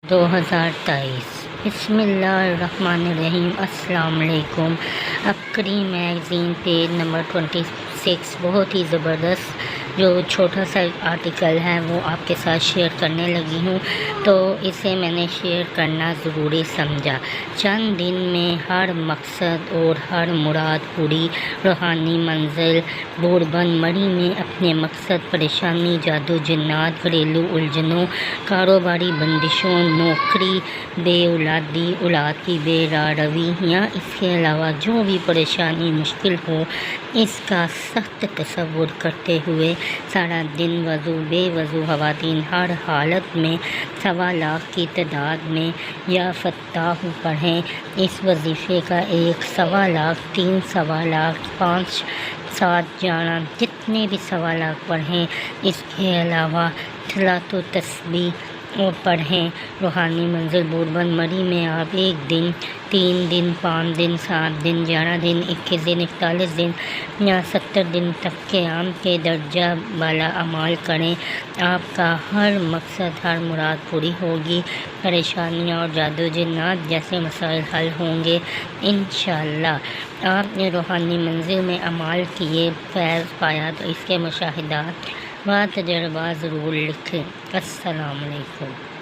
2023۔ بسم اللہ الرحمن الرحیم۔ السلام علیکم۔ عبقری میگزین پیج نمبر 26 بہت ہی زبردست جو چھوٹا سا آرٹیکل ہے وہ آپ کے ساتھ شیئر کرنے لگی ہوں، تو اسے میں نے شیئر کرنا ضروری سمجھا۔ چند دن میں ہر مقصد اور ہر مراد پوری، روحانی منزل بوربن مری میں اپنے مقصد، پریشانی، جادو جنات، گھریلو الجھنوں، کاروباری بندشوں، نوکری، بے اولادی، اولاد کی بے راہ روی یا اس کے علاوہ جو بھی پریشانی مشکل ہو، اس کا سخت تصور کرتے ہوئے سارا دن وضو بے وضو خواتین ہر حالت میں 1.25 کی تعداد میں یا فتح پڑھیں۔ اس وظیفے کا 1، 1.25، 3، 1.25، 5، 7، 11 جتنے بھی 1.25 پڑھیں۔ اس کے علاوہ صلاۃ و تسبیح اور پڑھیں۔ روحانی منزل بوربن مری میں آپ 1 دن، 3 دن، 5 دن، 7 دن، 11 دن، 21 دن، 41 دن یا 70 دن تک قیام کے درجہ بالا اعمال کریں۔ آپ کا ہر مقصد، ہر مراد پوری ہوگی، پریشانیاں اور جادو جنات جیسے مسائل حل ہوں گے انشاءاللہ۔ آپ نے روحانی منزل میں اعمال کیے، فیض پایا تو اس کے مشاہدات و تجربات ضرور لکھیں۔ السلام علیکم۔